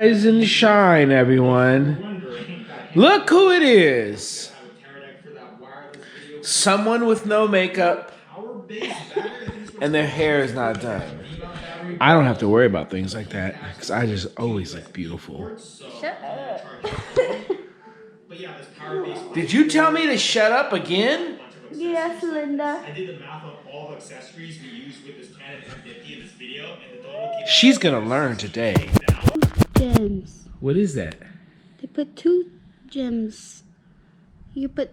Rise and shine, everyone. Look who it is. Someone with no makeup and their hair is not done. I don't have to worry about things like that because I just always look beautiful. Shut up. Did you tell me to shut up again? Yes, Linda. I did the math on all the accessories we used with this Canon M50 in this video, and the total came She's gonna learn today. Gems. What is that? They put 2 gems. You put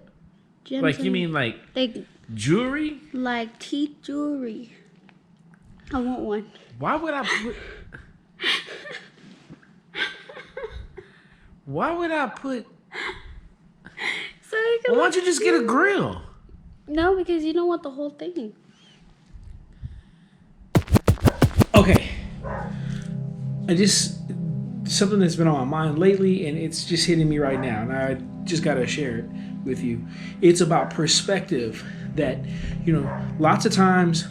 gems. Like you mean like jewelry? Like teeth jewelry. I want one. Why would I put? Why would I put? So you can Why don't you just get a grill? No, because you don't want the whole thing. Okay. Something that's been on my mind lately, and it's just hitting me right now, and I just got to share it with you. It's about perspective that, lots of times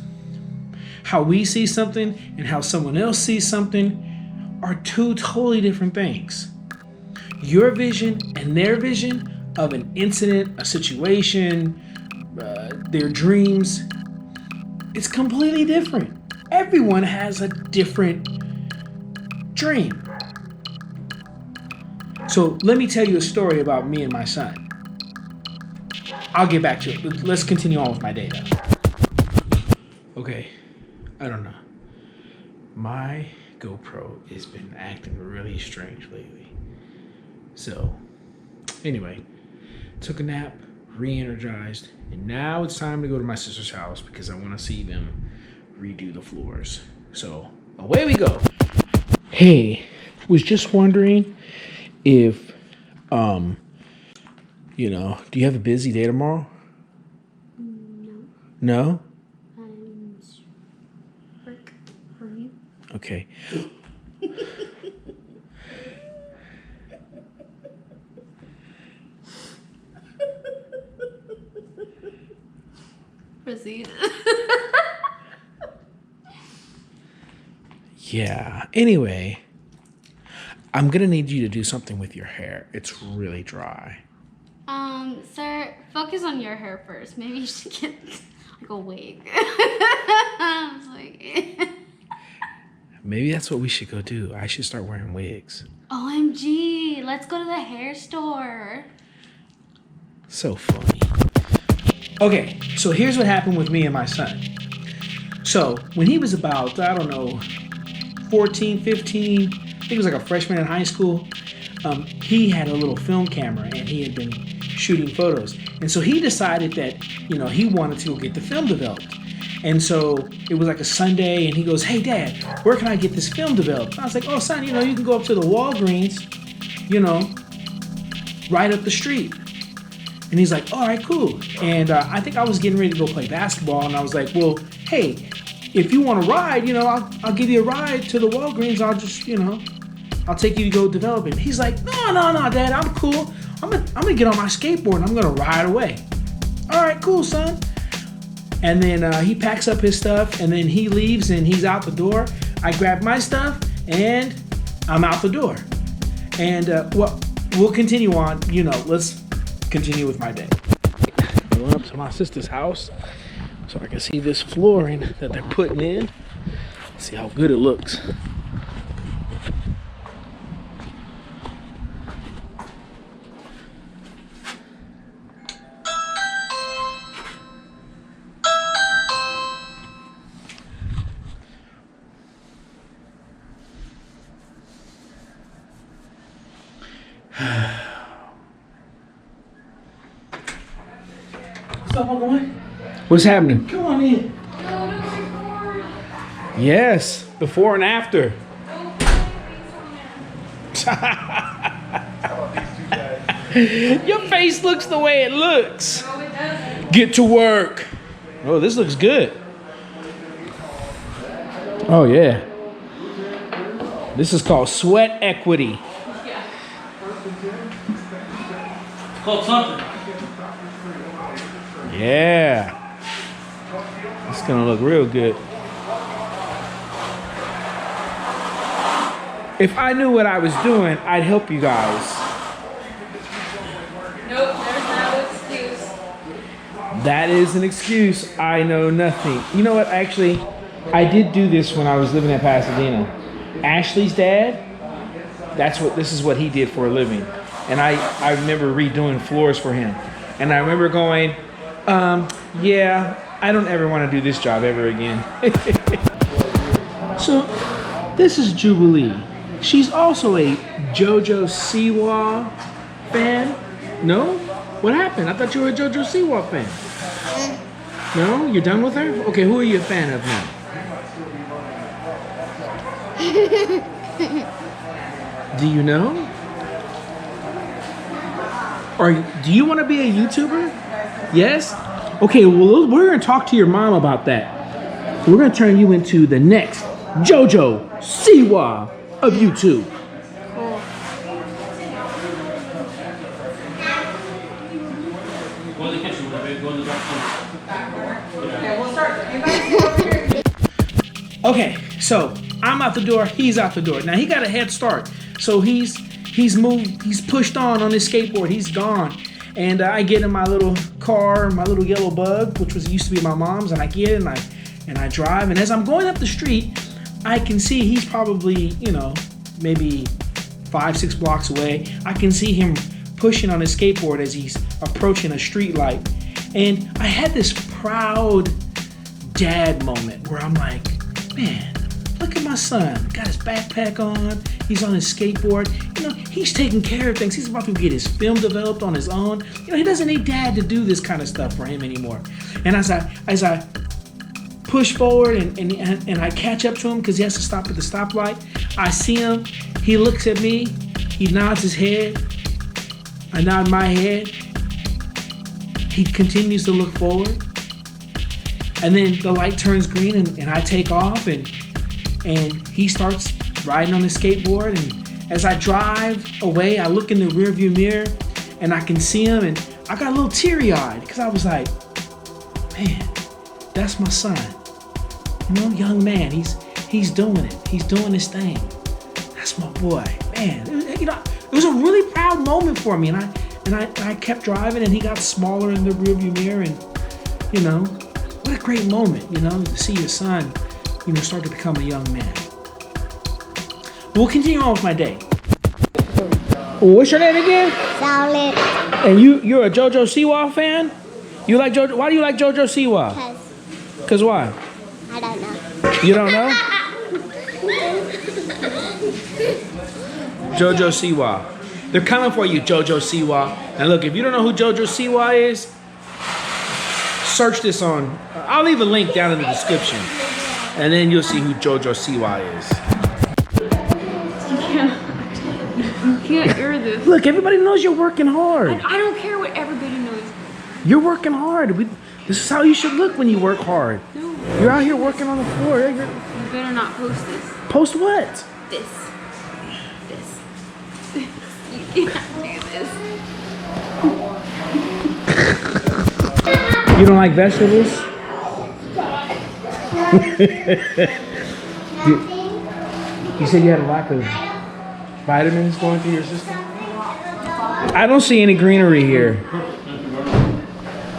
how we see something and how someone else sees something are 2 totally different things. Your vision and their vision of an incident, a situation, their dreams, it's completely different. Everyone has a different dream. So let me tell you a story about me and my son. I'll get back to it. Let's continue on with my data. Okay, I don't know. My GoPro has been acting really strange lately. So, anyway, took a nap, re-energized, and now it's time to go to my sister's house because I want to see them redo the floors. So, away we go. Hey, was just wondering if, do you have a busy day tomorrow? No? I'm work for you. Okay. Proceed. Yeah. Anyway, I'm going to need you to do something with your hair. It's really dry. Sir, focus on your hair first. Maybe you should get like a wig. I was like, Maybe that's what we should go do. I should start wearing wigs. OMG, let's go to the hair store. So funny. Okay, so here's what happened with me and my son. So when he was about, 14, 15, I think he was like a freshman in high school, he had a little film camera and he had been shooting photos. And so he decided that, he wanted to go get the film developed. And so it was like a Sunday and he goes, "Hey Dad, where can I get this film developed?" And I was like, "Oh son, you can go up to the Walgreens, right up the street." And he's like, "All right, cool." And I think I was getting ready to go play basketball. And I was like, "Well, hey, if you want to ride, I'll give you a ride to the Walgreens. I'll just, I'll take you to go develop it." He's like, No, Dad, I'm cool. I'm gonna get on my skateboard and I'm gonna ride away." "All right, cool, son." And then he packs up his stuff and then he leaves and he's out the door. I grab my stuff and I'm out the door. And we'll continue on. Let's continue with my day. I went up to my sister's house so I can see this flooring that they're putting in. See how good it looks. What's up, Uncle Mike? What's happening? Come on in. Yes, before and after. Your face looks the way it looks. No, it doesn't. Get to work. Oh, this looks good. Oh, yeah. This is called sweat equity. Yeah. It's called something. Yeah. It's gonna look real good. If I knew what I was doing, I'd help you guys. Nope, there's no excuse. That is an excuse. I know nothing. You know what? Actually, I did do this when I was living in Pasadena. Ashley's dad, this is what he did for a living. And I remember redoing floors for him. And I remember going, yeah, I don't ever want to do this job ever again. So, this is Jubilee. She's also a JoJo Siwa fan. No? What happened? I thought you were a JoJo Siwa fan. No? You're done with her? Okay, who are you a fan of now? Do you know? Or do you want to be a YouTuber? Yes? Okay, well, we're going to talk to your mom about that. We're going to turn you into the next JoJo Siwa of YouTube. Cool. Okay, we'll start. You guys get over here. Okay, so I'm out the door, he's out the door. Now he got a head start. So he's moved, he's pushed on his skateboard, he's gone. And I get in my little car, my little yellow bug, which used to be my mom's, and I get in and I drive. And as I'm going up the street, I can see he's probably, maybe 5-6 blocks away. I can see him pushing on his skateboard as he's approaching a street light. And I had this proud dad moment where I'm like, man, look at my son. Got his backpack on. He's on his skateboard. He's taking care of things. He's about to get his film developed on his own. He doesn't need dad to do this kind of stuff for him anymore. And as I push forward and I catch up to him because he has to stop at the stoplight, I see him. He looks at me. He nods his head. I nod my head. He continues to look forward. And then the light turns green and I take off and he starts riding on his skateboard. And as I drive away, I look in the rearview mirror and I can see him and I got a little teary-eyed because I was like, man, that's my son. Young man, he's doing it. He's doing his thing. That's my boy. Man, it was a really proud moment for me. And I kept driving and he got smaller in the rearview mirror and, what a great moment, to see your son, start to become a young man. We'll continue on with my day. What's your name again? Solid. And you're a JoJo Siwa fan? You like JoJo? Why do you like JoJo Siwa? Cause why? I don't know. You don't know? JoJo Siwa. They're coming for you, JoJo Siwa. And look, if you don't know who JoJo Siwa is, search this on. I'll leave a link down in the description, and then you'll see who JoJo Siwa is. You can't hear this. Look, everybody knows you're working hard. I don't care what everybody knows. You're working hard. This is how you should look when you work hard. No. You're out here working on the floor. You better not post this. Post what? This. You can't do this. You don't like vegetables? You said you had a lack of vitamins going through your system? I don't see any greenery here.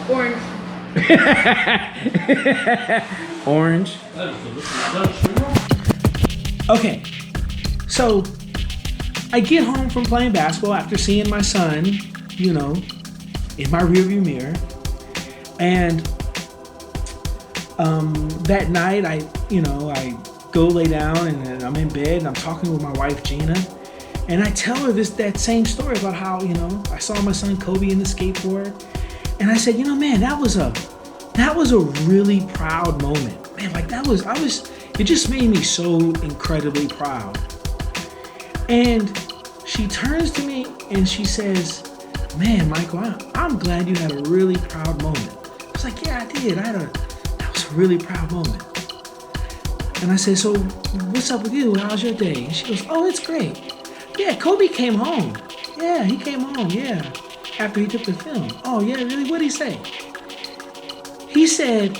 Orange. Orange. Okay, so I get home from playing basketball after seeing my son, in my rearview mirror. And that night, I go lay down and I'm in bed and I'm talking with my wife Gina, and I tell her that same story about how I saw my son Kobe in the skateboard, and I said, man, that was a really proud moment, man. Like it just made me so incredibly proud. And she turns to me and she says, man, Michael, I'm glad you had a really proud moment. I was like, yeah, I did. That was a really proud moment. And I said, so what's up with you? How's your day? And she goes, oh, it's great. Yeah, Kobe came home. Yeah, he came home, yeah. After he took the film. Oh, yeah, really? What'd he say? He said,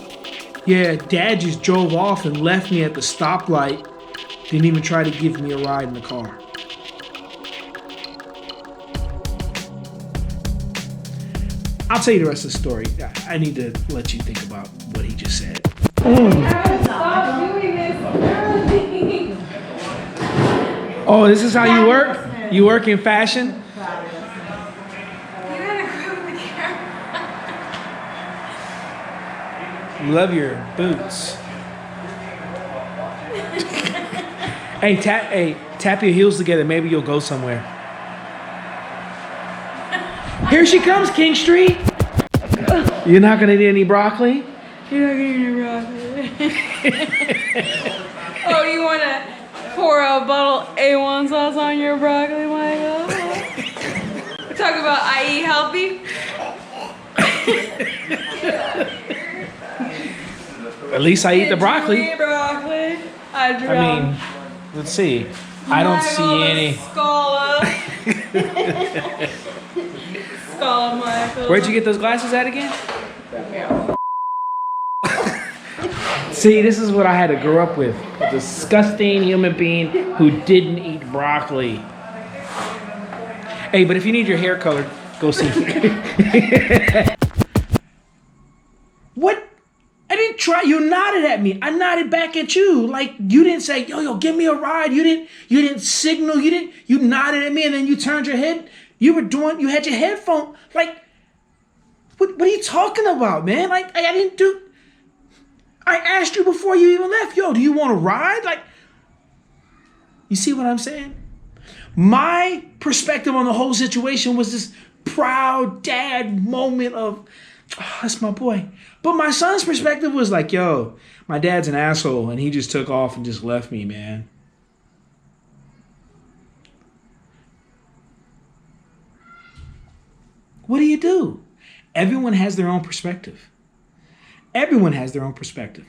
yeah, Dad just drove off and left me at the stoplight Didn't even try to give me a ride in the car. I'll tell you the rest of the story. I need to let you think about what he just said. Stop doing this early. Oh, this is how you work? You work in fashion? You gotta grab the camera. Love your boots. Hey, tap your heels together. Maybe you'll go somewhere. Here she comes, King Street. You're not gonna eat any broccoli? You're not gonna eat broccoli. Oh, you wanna pour a bottle of A1 sauce on your broccoli, Michael? Talk about I eat healthy. At least I eat the broccoli. You eat broccoli. I mean, let's see. I don't see any. Scala. Scala, Michael. Where'd you get those glasses at again? See, this is what I had to grow up with. A disgusting human being who didn't eat broccoli. Hey, but if you need your hair colored, go see. What? I didn't try. You nodded at me. I nodded back at you. Like you didn't say, yo, give me a ride. You didn't signal. You nodded at me and then you turned your head. You had your headphone. Like, what are you talking about, man? Like, I didn't do. I asked you before you even left, yo, do you want to ride? Like, you see what I'm saying? My perspective on the whole situation was this proud dad moment of, oh, that's my boy. But my son's perspective was like, yo, my dad's an asshole and he just took off and just left me, man. What do? Everyone has their own perspective. Everyone has their own perspective.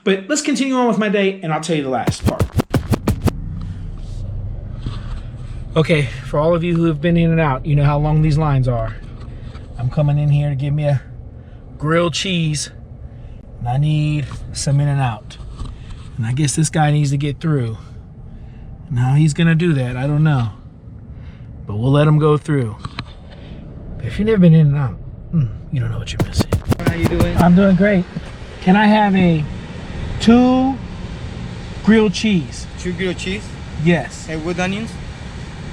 But let's continue on with my day and I'll tell you the last part. Okay, for all of you who have been in and out, you know how long these lines are. I'm coming in here to give me a grilled cheese and I need some in and out. And I guess this guy needs to get through. Now he's gonna do that, I don't know. But we'll let him go through. But if you've never been in and out, you don't know what you're missing. How you doing? I'm doing great. Can I have a 2 grilled cheese? 2 grilled cheese Yes. and with onions.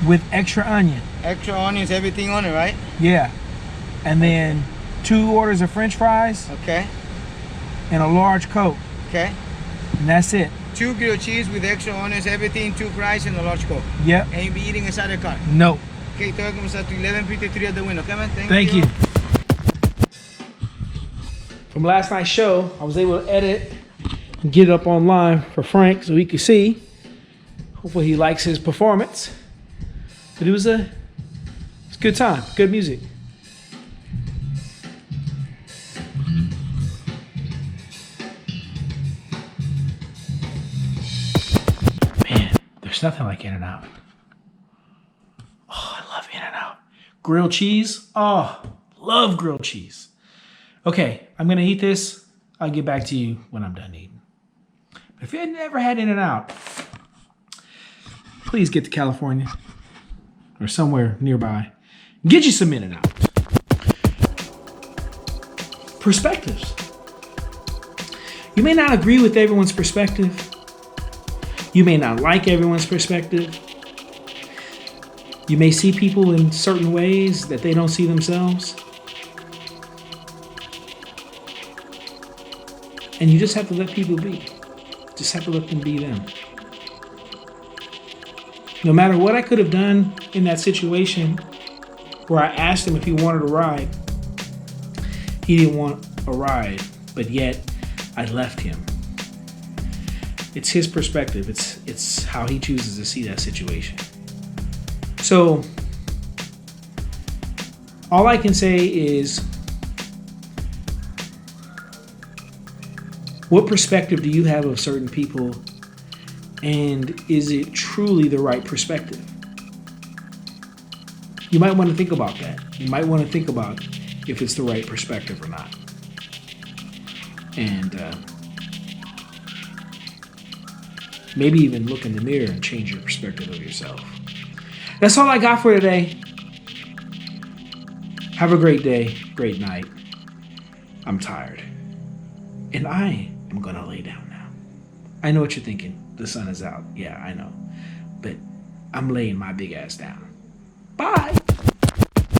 With extra onion. Extra onions, everything on it, right? Yeah. And then 2 orders of French fries Okay. and a large Coke. Okay. And that's it. 2 grilled cheese with extra onions, everything, 2 fries and a large Coke. Yep. And you'll be eating inside the car. No. Okay, te voy a comenzar to 11:53 at the window. Okay, man? Thank you. From last night's show, I was able to edit and get it up online for Frank so he could see. Hopefully he likes his performance. But it was a good time, good music. Man, there's nothing like In-N-Out. Oh, I love In-N-Out. Grilled cheese. Oh, love grilled cheese. Okay, I'm gonna eat this. I'll get back to you when I'm done eating. But if you had never had In-N-Out, please get to California or somewhere nearby. Get you some In-N-Out. Perspectives. You may not agree with everyone's perspective. You may not like everyone's perspective. You may see people in certain ways that they don't see themselves. And you just have to let people be. Just have to let them be them. No matter what I could have done in that situation where I asked him if he wanted a ride, he didn't want a ride, but yet I left him. It's his perspective. It's how he chooses to see that situation. So all I can say is, what perspective do you have of certain people, and is it truly the right perspective? You might want to think about that. You might want to think about if it's the right perspective or not. And Maybe even look in the mirror and change your perspective of yourself. That's all I got for today. Have a great day, great night. I'm tired. And I am going to lay down now. I know what you're thinking. The sun is out. Yeah, I know. But I'm laying my big ass down. Bye.